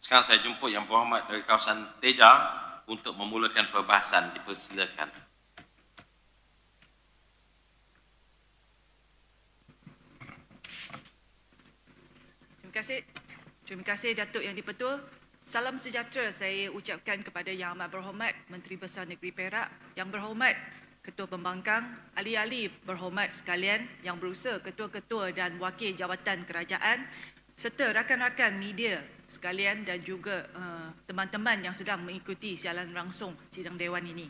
Sekarang saya jemput Yang Berhormat dari kawasan Teja untuk memulakan perbahasan. Dipersilakan. Terima kasih Datuk Yang di-Pertua. Salam sejahtera saya ucapkan kepada Yang Amat Berhormat Menteri Besar Negeri Perak, Yang Berhormat Ketua Pembangkang, ahli-ahli berhormat sekalian yang berusaha, ketua-ketua dan wakil jawatan kerajaan, serta rakan-rakan media sekalian dan juga teman-teman yang sedang mengikuti siaran langsung sidang Dewan ini.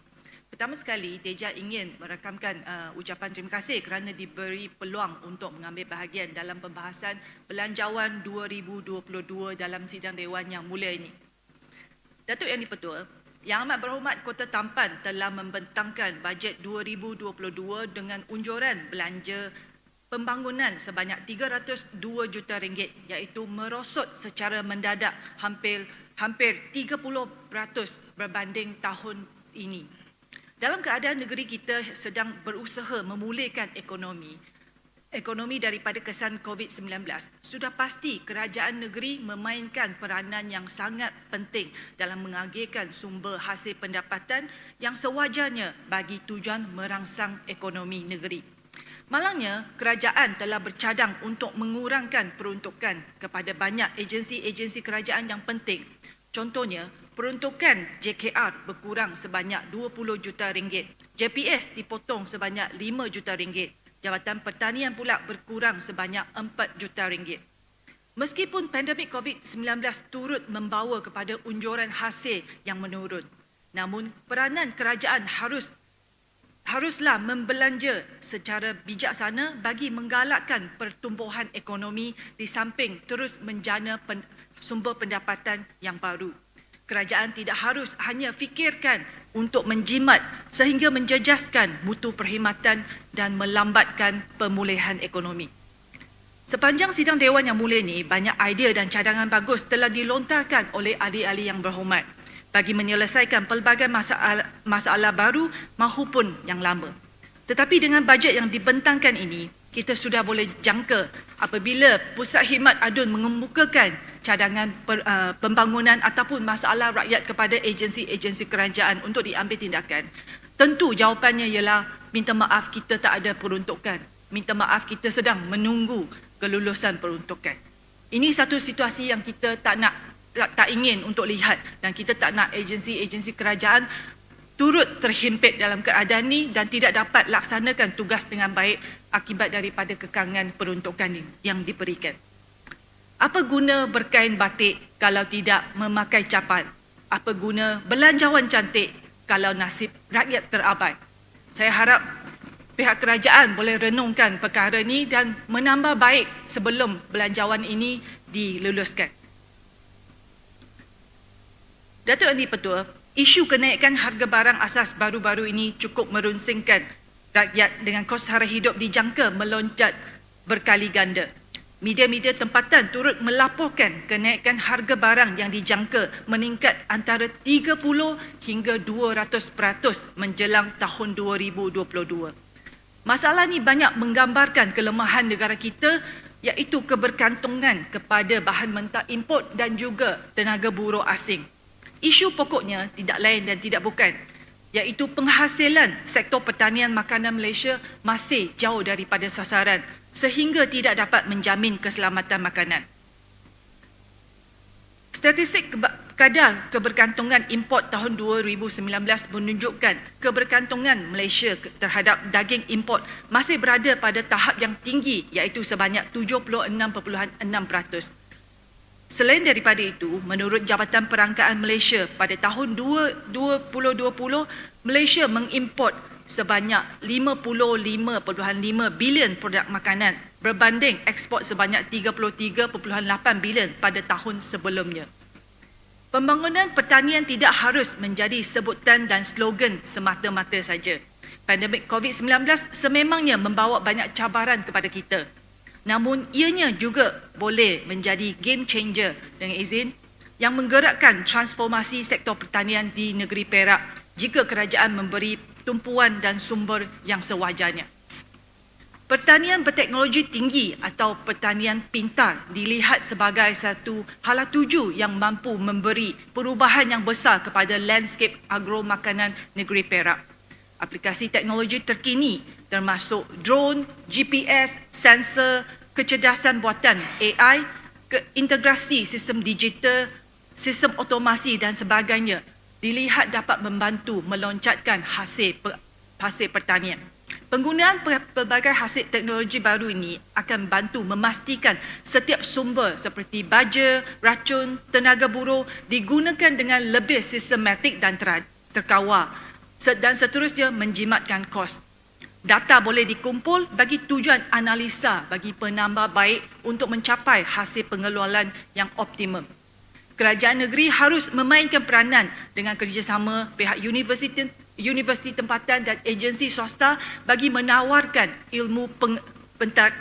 Pertama sekali, Teja ingin merakamkan ucapan terima kasih kerana diberi peluang untuk mengambil bahagian dalam pembahasan Belanjawan 2022 dalam sidang Dewan yang mulia ini. Datuk Yang di-Pertua, Yang Amat Berhormat Kota Tampan telah membentangkan bajet 2022 dengan unjuran belanja pembangunan sebanyak 302 juta ringgit, iaitu merosot secara mendadak hampir 30% berbanding tahun ini. Dalam keadaan negeri kita sedang berusaha memulihkan ekonomi daripada kesan COVID-19, sudah pasti kerajaan negeri memainkan peranan yang sangat penting dalam mengagihkan sumber hasil pendapatan yang sewajarnya bagi tujuan merangsang ekonomi negeri. Malangnya, kerajaan telah bercadang untuk mengurangkan peruntukan kepada banyak agensi-agensi kerajaan yang penting. Contohnya, peruntukan JKR berkurang sebanyak 20 juta ringgit. JPS dipotong sebanyak 5 juta ringgit. Jabatan Pertanian pula berkurang sebanyak 4 juta ringgit. Meskipun pandemik COVID-19 turut membawa kepada unjuran hasil yang menurun, namun peranan kerajaan haruslah membelanja secara bijaksana bagi menggalakkan pertumbuhan ekonomi di samping terus menjana sumber pendapatan yang baru. Kerajaan tidak harus hanya fikirkan untuk menjimat sehingga menjejaskan mutu perkhidmatan dan melambatkan pemulihan ekonomi. Sepanjang sidang Dewan yang mulia ini, banyak idea dan cadangan bagus telah dilontarkan oleh ahli-ahli yang berhormat bagi menyelesaikan pelbagai masalah baru maupun yang lama. Tetapi dengan bajet yang dibentangkan ini, kita sudah boleh jangka apabila Pusat Khidmat Adun mengemukakan cadangan pembangunan ataupun masalah rakyat kepada agensi-agensi kerajaan untuk diambil tindakan. Tentu jawapannya ialah minta maaf kita tak ada peruntukan. Minta maaf kita sedang menunggu kelulusan peruntukan. Ini satu situasi yang kita tak ingin untuk lihat dan kita tak nak agensi-agensi kerajaan turut terhimpit dalam keadaan ini dan tidak dapat laksanakan tugas dengan baik akibat daripada kekangan peruntukan yang diberikan. Apa guna berkain batik kalau tidak memakai capal? Apa guna belanjawan cantik kalau nasib rakyat terabai? Saya harap pihak kerajaan boleh renungkan perkara ini dan menambah baik sebelum belanjawan ini diluluskan. Datuk Yang di-Pertua, isu kenaikan harga barang asas baru-baru ini cukup merunsingkan rakyat dengan kos sara hidup dijangka melonjak berkali ganda. Media-media tempatan turut melaporkan kenaikan harga barang yang dijangka meningkat antara 30 hingga 200% menjelang tahun 2022. Masalah ini banyak menggambarkan kelemahan negara kita, iaitu kebergantungan kepada bahan mentah import dan juga tenaga buruh asing. Isu pokoknya tidak lain dan tidak bukan, iaitu penghasilan sektor pertanian makanan Malaysia masih jauh daripada sasaran sehingga tidak dapat menjamin keselamatan makanan. Statistik kadar kebergantungan import tahun 2019 menunjukkan kebergantungan Malaysia terhadap daging import masih berada pada tahap yang tinggi, iaitu sebanyak 76.6%. Selain daripada itu, menurut Jabatan Perangkaan Malaysia, pada tahun 2020, Malaysia mengimport sebanyak 55.5 bilion produk makanan berbanding ekspor sebanyak 33.8 bilion pada tahun sebelumnya. Pembangunan pertanian tidak harus menjadi sebutan dan slogan semata-mata saja. Pandemik COVID-19 sememangnya membawa banyak cabaran kepada kita. Namun ianya juga boleh menjadi game changer dengan izin yang menggerakkan transformasi sektor pertanian di negeri Perak jika kerajaan memberi tumpuan dan sumber yang sewajarnya. Pertanian berteknologi tinggi atau pertanian pintar dilihat sebagai satu hala tuju yang mampu memberi perubahan yang besar kepada landscape agro makanan negeri Perak. Aplikasi teknologi terkini termasuk drone, GPS, sensor, kecerdasan buatan AI, integrasi sistem digital, sistem otomasi dan sebagainya dilihat dapat membantu meloncatkan hasil pertanian. Penggunaan pelbagai hasil teknologi baru ini akan bantu memastikan setiap sumber seperti baja, racun, tenaga buruh digunakan dengan lebih sistematik dan terkawal dan seterusnya menjimatkan kos. Data boleh dikumpul bagi tujuan analisa bagi penambah baik untuk mencapai hasil pengeluaran yang optimum. Kerajaan negeri harus memainkan peranan dengan kerjasama pihak universiti tempatan dan agensi swasta bagi menawarkan ilmu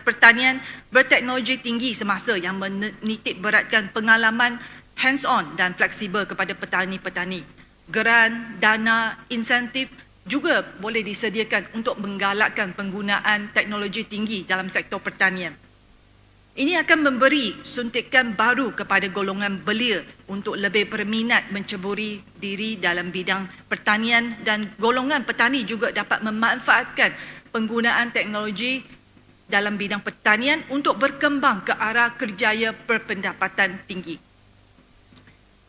pertanian berteknologi tinggi semasa yang menitik beratkan pengalaman hands-on dan fleksibel kepada petani-petani. Geran, dana, insentif juga boleh disediakan untuk menggalakkan penggunaan teknologi tinggi dalam sektor pertanian. Ini akan memberi suntikan baru kepada golongan belia untuk lebih berminat menceburi diri dalam bidang pertanian dan golongan petani juga dapat memanfaatkan penggunaan teknologi dalam bidang pertanian untuk berkembang ke arah kerjaya berpendapatan tinggi.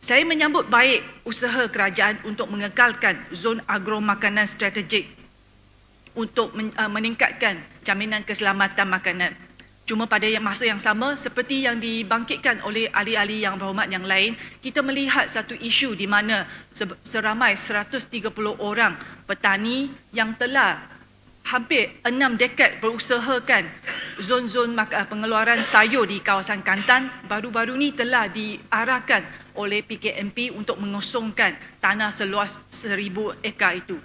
Saya menyambut baik usaha kerajaan untuk mengekalkan zon agro makanan strategik untuk meningkatkan jaminan keselamatan makanan. Cuma pada masa yang sama, seperti yang dibangkitkan oleh ahli-ahli yang berhormat yang lain, kita melihat satu isu di mana seramai 130 orang petani yang telah hampir 6 dekad berusahakan zon-zon pengeluaran sayur di kawasan Kantan, baru-baru ini telah diarahkan oleh PKMP untuk mengosongkan tanah seluas 1,000 ekar itu.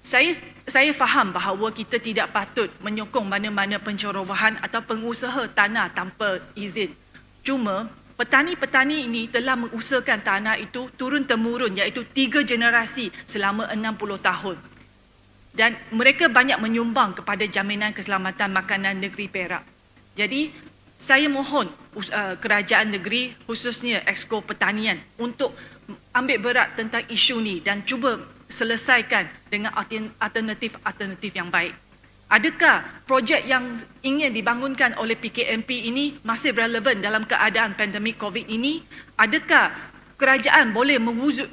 Saya faham bahawa kita tidak patut menyokong mana-mana pencerobohan atau pengusaha tanah tanpa izin. Cuma, petani-petani ini telah mengusahakan tanah itu turun-temurun iaitu 3 generasi selama 60 tahun. Dan mereka banyak menyumbang kepada jaminan keselamatan makanan negeri Perak. Jadi, saya mohon kerajaan negeri khususnya Exco Pertanian untuk ambil berat tentang isu ni dan cuba selesaikan dengan alternatif yang baik. Adakah projek yang ingin dibangunkan oleh PKMP ini masih relevan dalam keadaan pandemik COVID ini? Adakah kerajaan boleh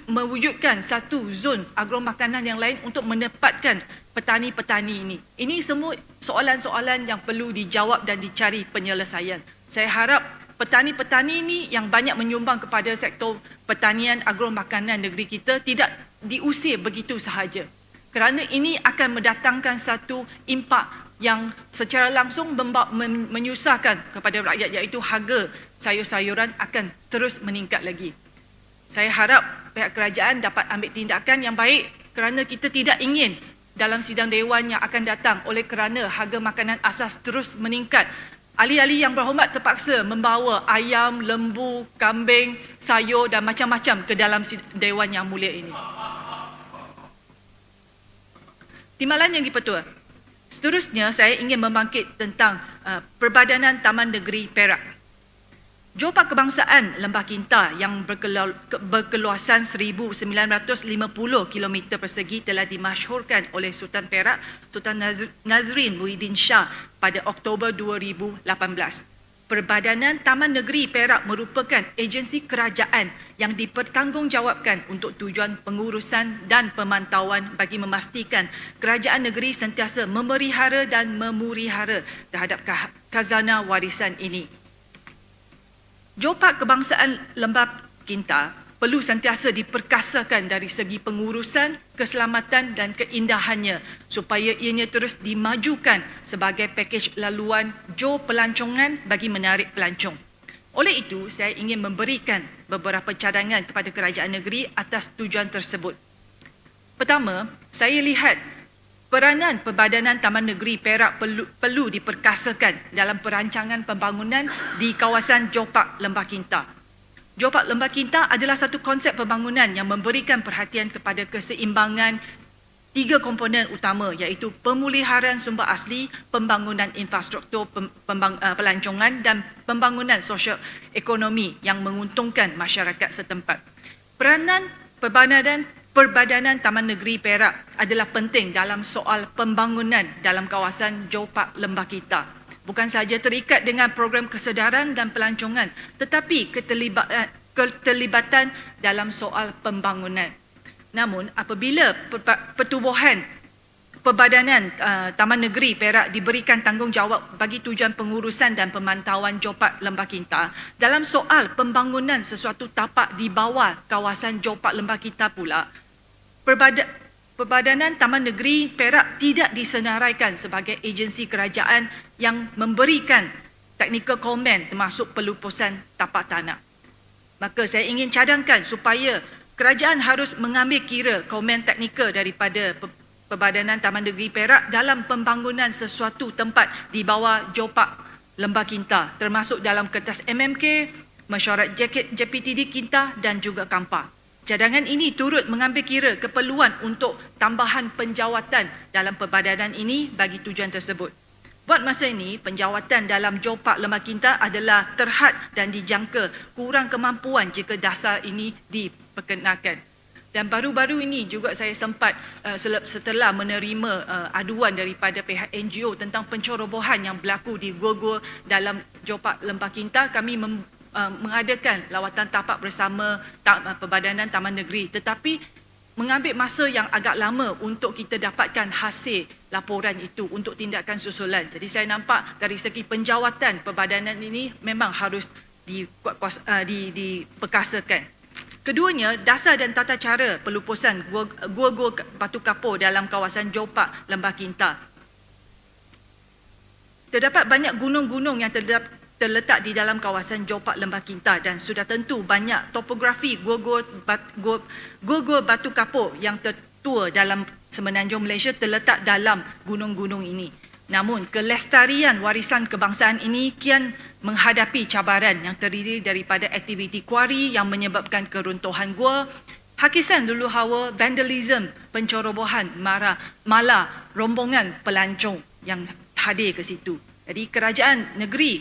mewujudkan satu zon agro makanan yang lain untuk menempatkan petani-petani ini? Ini semua soalan-soalan yang perlu dijawab dan dicari penyelesaian. Saya harap petani-petani ini yang banyak menyumbang kepada sektor pertanian agro makanan negeri kita tidak diusir begitu sahaja. Kerana ini akan mendatangkan satu impak yang secara langsung menyusahkan kepada rakyat, iaitu harga sayur-sayuran akan terus meningkat lagi. Saya harap pihak kerajaan dapat ambil tindakan yang baik kerana kita tidak ingin dalam sidang dewan yang akan datang oleh kerana harga makanan asas terus meningkat, ahli-ahli yang berhormat terpaksa membawa ayam, lembu, kambing, sayur dan macam-macam ke dalam dewan yang mulia ini. Timbalan yang dipertua. Seterusnya, saya ingin membangkit tentang Perbadanan Taman Negeri Perak. Johor Park Kebangsaan Lembah Kinta yang berkeluasan 1,950 km persegi telah dimasyhurkan oleh Sultan Perak, Sultan Nazrin Muhyiddin Shah pada Oktober 2018. Perbadanan Taman Negeri Perak merupakan agensi kerajaan yang dipertanggungjawabkan untuk tujuan pengurusan dan pemantauan bagi memastikan kerajaan negeri sentiasa memelihara dan memurihara terhadap khazanah warisan ini. Johor Park Kebangsaan Lembah Kinta perlu sentiasa diperkasakan dari segi pengurusan, keselamatan dan keindahannya supaya ianya terus dimajukan sebagai pakej laluan Johor Pelancongan bagi menarik pelancong. Oleh itu, saya ingin memberikan beberapa cadangan kepada kerajaan negeri atas tujuan tersebut. Pertama, saya lihat peranan Perbadanan Taman Negeri Perak perlu diperkasakan dalam perancangan pembangunan di kawasan Johor Park Lembah Kinta. Johor Park Lembah Kinta adalah satu konsep pembangunan yang memberikan perhatian kepada keseimbangan 3 komponen utama iaitu pemuliharaan sumber asli, pembangunan infrastruktur pelancongan dan pembangunan sosial ekonomi yang menguntungkan masyarakat setempat. Peranan Perbadanan Taman Negeri Perak adalah penting dalam soal pembangunan dalam kawasan Johor Park Lembah Kita. Bukan sahaja terikat dengan program kesedaran dan pelancongan, tetapi keterlibatan dalam soal pembangunan. Namun apabila pertubuhan Perbadanan Taman Negeri Perak diberikan tanggungjawab bagi tujuan pengurusan dan pemantauan Johor Park Lembah Kita, dalam soal pembangunan sesuatu tapak di bawah kawasan Johor Park Lembah Kita pula, Perbadanan Taman Negeri Perak tidak disenaraikan sebagai agensi kerajaan yang memberikan technical comment termasuk pelupusan tapak tanah. Maka saya ingin cadangkan supaya kerajaan harus mengambil kira komen teknikal daripada Perbadanan Taman Negeri Perak dalam pembangunan sesuatu tempat di bawah Johor Park Lembah Kinta, termasuk dalam kertas MMK, mesyuarat JPTD Kinta dan juga Kampar. Cadangan ini turut mengambil kira keperluan untuk tambahan penjawatan dalam perbadanan ini bagi tujuan tersebut. Buat masa ini, penjawatan dalam Johor Park Lembah Kinta adalah terhad dan dijangka kurang kemampuan jika dasar ini diperkenalkan. Dan baru-baru ini juga saya sempat setelah menerima aduan daripada pihak NGO tentang pencerobohan yang berlaku di gua-gua dalam Johor Park Lembah Kinta, kami mengadakan lawatan tapak bersama Perbadanan Taman Negeri, tetapi mengambil masa yang agak lama untuk kita dapatkan hasil laporan itu untuk tindakan susulan. Jadi saya nampak dari segi penjawatan perbadanan ini memang harus diperkasakan. Keduanya, dasar dan tata cara pelupusan gua-gua batu kapur dalam kawasan Johor Park Lembah Kinta. Terdapat banyak gunung-gunung yang terletak di dalam kawasan Johor Park Lembah Kinta dan sudah tentu banyak topografi gua-gua batu kapur yang tertua dalam Semenanjung Malaysia terletak dalam gunung-gunung ini. Namun, kelestarian warisan kebangsaan ini kian menghadapi cabaran yang terdiri daripada aktiviti kuari yang menyebabkan keruntuhan gua, hakisan lulu hawa, vandalism, pencerobohan, malah rombongan pelancong yang hadir ke situ. Jadi kerajaan negeri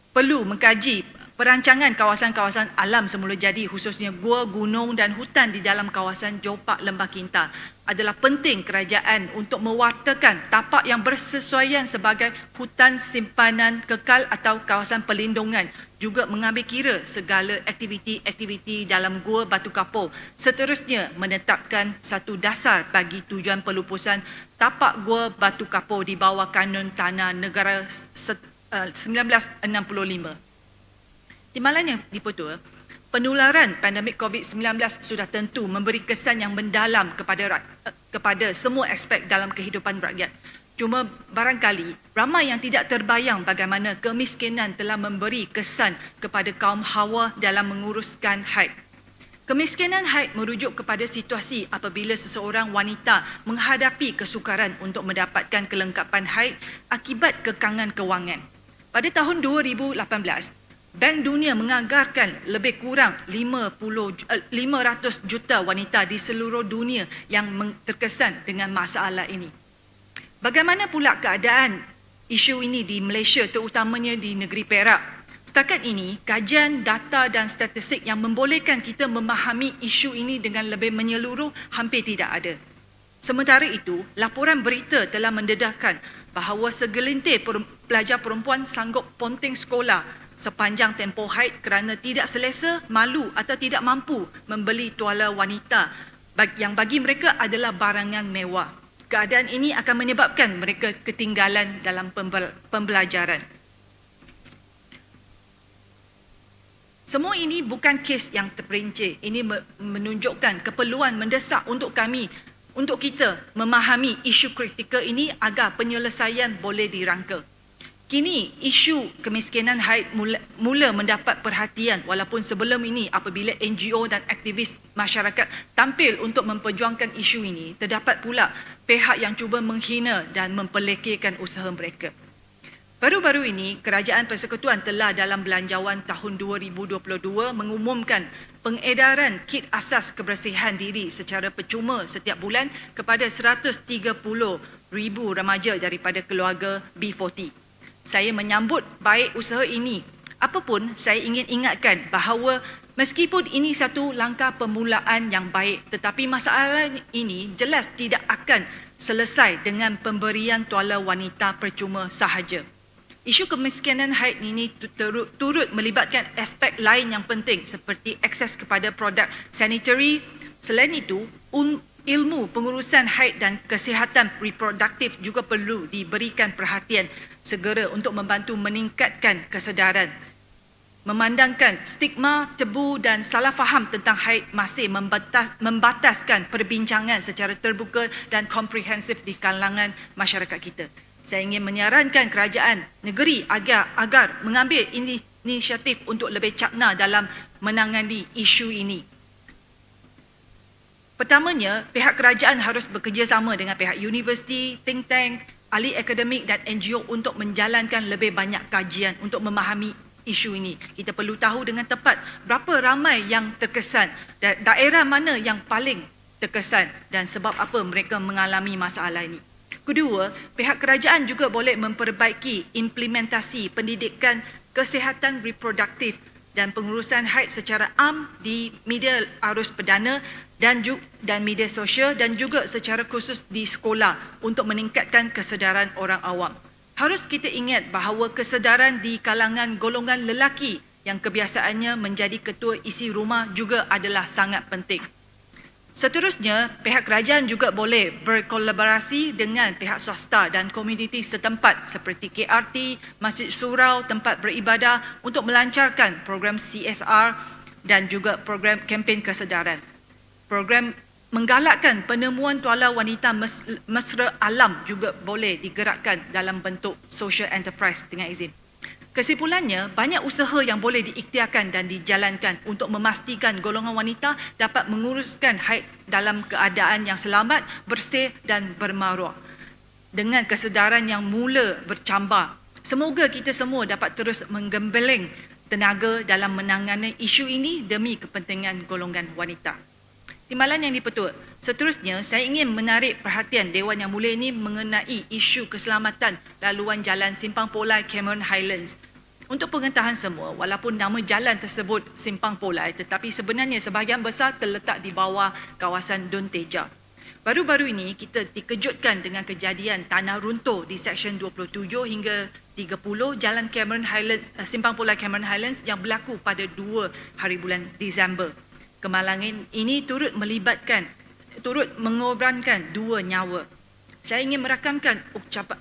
perlu mengkaji perancangan kawasan-kawasan alam semula jadi, khususnya gua, gunung dan hutan di dalam kawasan Johor Park Lembah Kinta. Adalah penting kerajaan untuk mewartakan tapak yang bersesuaian sebagai hutan simpanan kekal atau kawasan perlindungan, juga mengambil kira segala aktiviti-aktiviti dalam gua batu kapur. Seterusnya menetapkan satu dasar bagi tujuan pelupusan tapak gua batu kapur di bawah Kanun Tanah Negara 1965. Timbalan yang dipertua, penularan pandemik COVID-19 sudah tentu memberi kesan yang mendalam kepada semua aspek dalam kehidupan rakyat. Cuma barangkali ramai yang tidak terbayang bagaimana kemiskinan telah memberi kesan kepada kaum hawa dalam menguruskan haid. Kemiskinan haid merujuk kepada situasi apabila seseorang wanita menghadapi kesukaran untuk mendapatkan kelengkapan haid akibat kekangan kewangan. Pada tahun 2018, Bank Dunia menganggarkan lebih kurang 500 juta wanita di seluruh dunia yang terkesan dengan masalah ini. Bagaimana pula keadaan isu ini di Malaysia, terutamanya di negeri Perak? Setakat ini, kajian data dan statistik yang membolehkan kita memahami isu ini dengan lebih menyeluruh hampir tidak ada. Sementara itu, laporan berita telah mendedahkan bahawa segelintir pelajar perempuan sanggup ponting sekolah sepanjang tempoh haid kerana tidak selesa, malu atau tidak mampu membeli tuala wanita yang bagi mereka adalah barangan mewah. Keadaan ini akan menyebabkan mereka ketinggalan dalam pembelajaran. Semua ini bukan kes yang terperinci. Ini menunjukkan keperluan mendesak untuk kita memahami isu kritikal ini agar penyelesaian boleh dirangka. Kini, isu kemiskinan haid mula mendapat perhatian walaupun sebelum ini apabila NGO dan aktivis masyarakat tampil untuk memperjuangkan isu ini, terdapat pula pihak yang cuba menghina dan mempelekehkan usaha mereka. Baru-baru ini, Kerajaan Persekutuan telah dalam belanjawan tahun 2022 mengumumkan pengedaran kit asas kebersihan diri secara percuma setiap bulan kepada 130,000 remaja daripada keluarga B40. Saya menyambut baik usaha ini. Apapun, saya ingin ingatkan bahawa meskipun ini satu langkah permulaan yang baik, tetapi masalah ini jelas tidak akan selesai dengan pemberian tuala wanita percuma sahaja. Isu kemiskinan haid ini turut melibatkan aspek lain yang penting seperti akses kepada produk sanitary. Selain itu, ilmu pengurusan haid dan kesihatan reproduktif juga perlu diberikan perhatian segera untuk membantu meningkatkan kesedaran. Memandangkan stigma, tebu dan salah faham tentang haid masih membataskan perbincangan secara terbuka dan komprehensif di kalangan masyarakat kita. Saya ingin menyarankan kerajaan negeri agar mengambil inisiatif untuk lebih cakna dalam menangani isu ini. Pertamanya, pihak kerajaan harus bekerjasama dengan pihak universiti, think tank, ahli akademik dan NGO untuk menjalankan lebih banyak kajian untuk memahami isu ini. Kita perlu tahu dengan tepat berapa ramai yang terkesan, daerah mana yang paling terkesan dan sebab apa mereka mengalami masalah ini. Kedua, pihak kerajaan juga boleh memperbaiki implementasi pendidikan kesihatan reproduktif dan pengurusan haid secara am di media arus perdana dan media sosial dan juga secara khusus di sekolah untuk meningkatkan kesedaran orang awam. Harus kita ingat bahawa kesedaran di kalangan golongan lelaki yang kebiasaannya menjadi ketua isi rumah juga adalah sangat penting. Seterusnya, pihak kerajaan juga boleh berkolaborasi dengan pihak swasta dan komuniti setempat seperti KRT, masjid surau, tempat beribadah untuk melancarkan program CSR dan juga program kempen kesedaran. Program menggalakkan penemuan tuala wanita mesra alam juga boleh digerakkan dalam bentuk social enterprise dengan izin. Kesimpulannya, banyak usaha yang boleh diikhtiarkan dan dijalankan untuk memastikan golongan wanita dapat menguruskan haid dalam keadaan yang selamat, bersih dan bermaruah. Dengan kesedaran yang mula bercambah, semoga kita semua dapat terus menggembeling tenaga dalam menangani isu ini demi kepentingan golongan wanita. Timbalan yang dipetuk. Seterusnya, saya ingin menarik perhatian Dewan Yang Mulia ini mengenai isu keselamatan laluan jalan Simpang Polai Cameron Highlands. Untuk pengetahuan semua, walaupun nama jalan tersebut Simpang Polai, tetapi sebenarnya sebahagian besar terletak di bawah kawasan Dun Teja. Baru-baru ini kita dikejutkan dengan kejadian tanah runtuh di Seksyen 27 hingga 30 Jalan Cameron Highlands, Simpang Polai Cameron Highlands yang berlaku pada 2 hari bulan Disember. Kemalangan ini turut mengorbankan 2 nyawa. Saya ingin merakamkan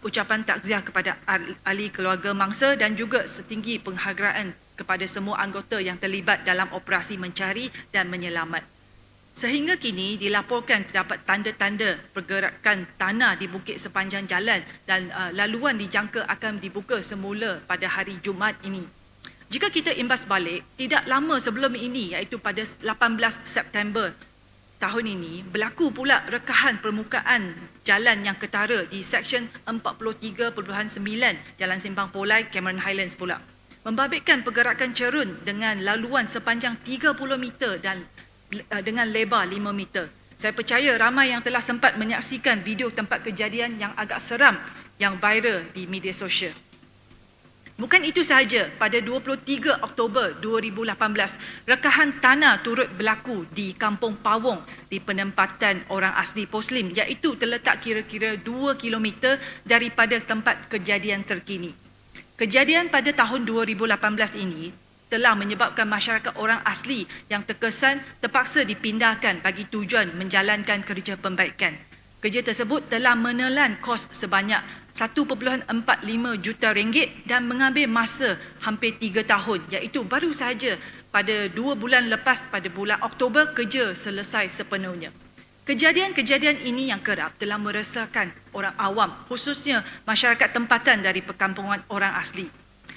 ucapan takziah kepada ahli keluarga mangsa dan juga setinggi penghargaan kepada semua anggota yang terlibat dalam operasi mencari dan menyelamat. Sehingga kini dilaporkan terdapat tanda-tanda pergerakan tanah di bukit sepanjang jalan dan laluan dijangka akan dibuka semula pada hari Jumaat ini. Jika kita imbas balik, tidak lama sebelum ini iaitu pada 18 September tahun ini, berlaku pula rekahan permukaan jalan yang ketara di Seksyen 43.9 Jalan Simpang Polai Cameron Highlands pula. Membabitkan pergerakan cerun dengan laluan sepanjang 30 meter dan dengan lebar 5 meter. Saya percaya ramai yang telah sempat menyaksikan video tempat kejadian yang agak seram yang viral di media sosial. Bukan itu sahaja, pada 23 Oktober 2018, rekahan tanah turut berlaku di Kampung Pawong di penempatan orang asli Poslim iaitu terletak kira-kira 2 km daripada tempat kejadian terkini. Kejadian pada tahun 2018 ini telah menyebabkan masyarakat orang asli yang terkesan terpaksa dipindahkan bagi tujuan menjalankan kerja pembaikan. Kerja tersebut telah menelan kos sebanyak 1.45 juta ringgit dan mengambil masa hampir 3 tahun iaitu baru sahaja pada 2 bulan lepas pada bulan Oktober kerja selesai sepenuhnya. Kejadian-kejadian ini yang kerap telah meresahkan orang awam khususnya masyarakat tempatan dari perkampungan orang asli.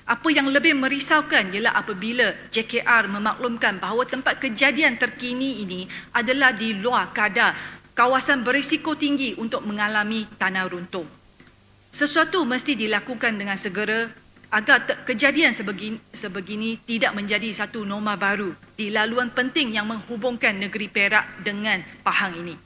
Apa yang lebih merisaukan ialah apabila JKR memaklumkan bahawa tempat kejadian terkini ini adalah di luar kadar kawasan berisiko tinggi untuk mengalami tanah runtuh. Sesuatu mesti dilakukan dengan segera agar kejadian sebegini tidak menjadi satu norma baru di laluan penting yang menghubungkan negeri Perak dengan Pahang ini.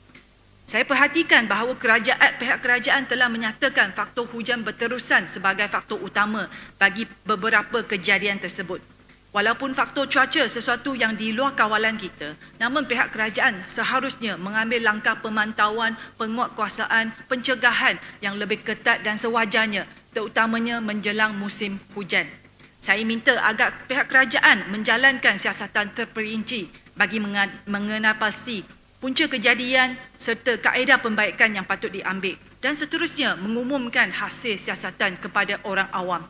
Saya perhatikan bahawa pihak kerajaan telah menyatakan faktor hujan berterusan sebagai faktor utama bagi beberapa kejadian tersebut. Walaupun faktor cuaca sesuatu yang di luar kawalan kita, namun pihak kerajaan seharusnya mengambil langkah pemantauan, penguatkuasaan, pencegahan yang lebih ketat dan sewajarnya, terutamanya menjelang musim hujan. Saya minta agar pihak kerajaan menjalankan siasatan terperinci bagi mengenal pasti punca kejadian serta kaedah pembaikan yang patut diambil dan seterusnya mengumumkan hasil siasatan kepada orang awam.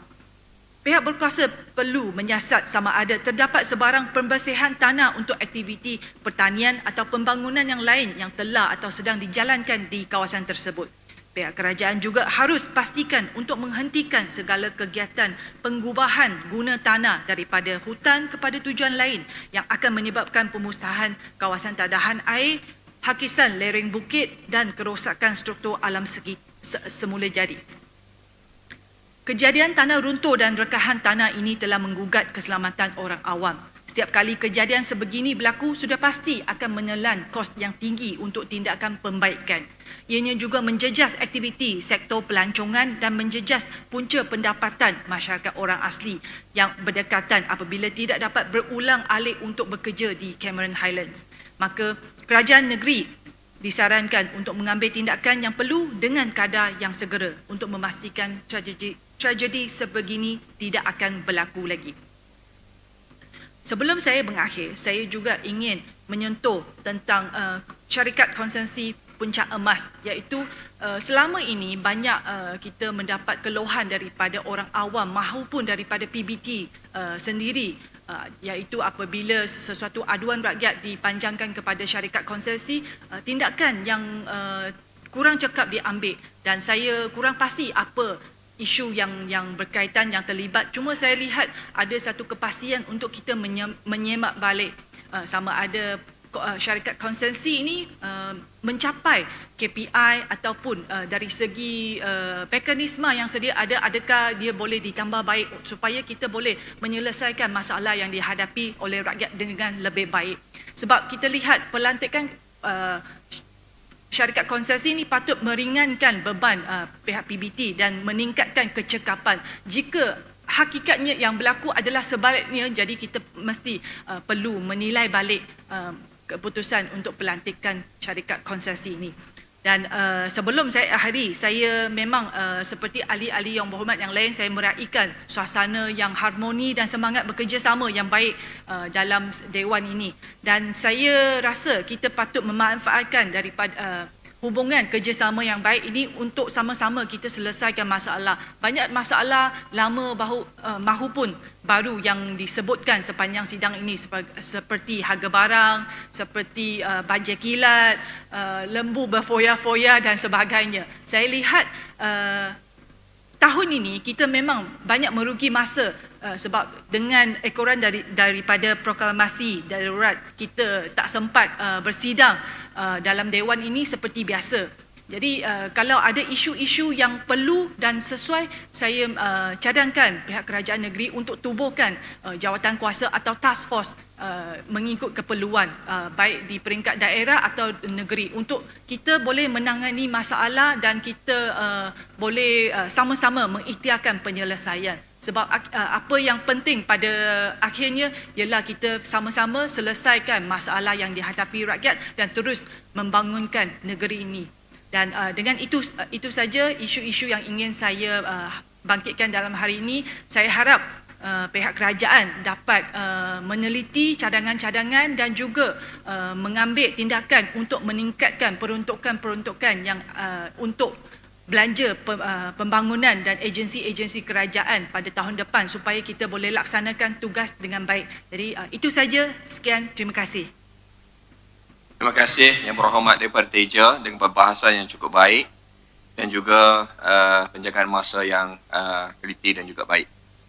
Pihak berkuasa perlu menyiasat sama ada terdapat sebarang pembersihan tanah untuk aktiviti pertanian atau pembangunan yang lain yang telah atau sedang dijalankan di kawasan tersebut. Pihak kerajaan juga harus pastikan untuk menghentikan segala kegiatan pengubahan guna tanah daripada hutan kepada tujuan lain yang akan menyebabkan pemusnahan kawasan tadahan air, hakisan lereng bukit dan kerosakan struktur alam semula jadi. Kejadian tanah runtuh dan rekahan tanah ini telah menggugat keselamatan orang awam. Setiap kali kejadian sebegini berlaku, sudah pasti akan menelan kos yang tinggi untuk tindakan pembaikan. Ianya juga menjejas aktiviti sektor pelancongan dan menjejas punca pendapatan masyarakat orang asli yang berdekatan apabila tidak dapat berulang alik untuk bekerja di Cameron Highlands. Maka kerajaan negeri disarankan untuk mengambil tindakan yang perlu dengan kadar yang segera untuk memastikan tragedi sebegini tidak akan berlaku lagi. Sebelum saya mengakhir, saya juga ingin menyentuh tentang syarikat konsensi Puncak Emas, iaitu selama ini banyak kita mendapat keluhan daripada orang awam maupun daripada PBT sendiri, iaitu apabila sesuatu aduan rakyat dipanjangkan kepada syarikat konsensi, tindakan yang kurang cekap diambil dan saya kurang pasti apa isu yang berkaitan yang terlibat. Cuma saya lihat ada satu kepastian untuk kita menyemak balik sama ada syarikat konsensi ini mencapai KPI ataupun dari segi mekanisme yang sedia ada, adakah dia boleh ditambah baik supaya kita boleh menyelesaikan masalah yang dihadapi oleh rakyat dengan lebih baik. Sebab kita lihat pelantikan syarikat konsensi ini patut meringankan beban pihak PBT dan meningkatkan kecekapan. Jika hakikatnya yang berlaku adalah sebaliknya, jadi kita mesti perlu menilai balik keputusan untuk pelantikan syarikat konsensi ini. Dan sebelum saya akhiri, saya memang seperti ahli-ahli yang berhormat yang lain, saya meraihkan suasana yang harmoni dan semangat bekerjasama yang baik dalam Dewan ini. Dan saya rasa kita patut memanfaatkan daripada hubungan kerjasama yang baik ini untuk sama-sama kita selesaikan masalah. Banyak masalah lama mahupun baru yang disebutkan sepanjang sidang ini seperti harga barang, seperti banjir kilat, lembu berfoya-foya dan sebagainya. Saya lihat tahun ini kita memang banyak merugi masa sebab dengan ekoran daripada proklamasi darurat kita tak sempat bersidang dalam Dewan ini seperti biasa. Jadi kalau ada isu-isu yang perlu dan sesuai, saya cadangkan pihak kerajaan negeri untuk tubuhkan jawatan kuasa atau task force mengikut keperluan baik di peringkat daerah atau negeri untuk kita boleh menangani masalah dan kita boleh sama-sama mengikhtiarkan penyelesaian. Sebab apa yang penting pada akhirnya ialah kita sama-sama selesaikan masalah yang dihadapi rakyat dan terus membangunkan negeri ini. Dan dengan itu saja isu-isu yang ingin saya bangkitkan dalam hari ini. Saya harap pihak kerajaan dapat meneliti cadangan-cadangan dan juga mengambil tindakan untuk meningkatkan peruntukan-peruntukan yang untuk belanja pembangunan dan agensi-agensi kerajaan pada tahun depan supaya kita boleh laksanakan tugas dengan baik. Jadi itu saja. Sekian, terima kasih. Terima kasih Yang Berhormat daripada Teja dengan perbahasan yang cukup baik dan juga penjagaan masa yang teliti dan juga baik.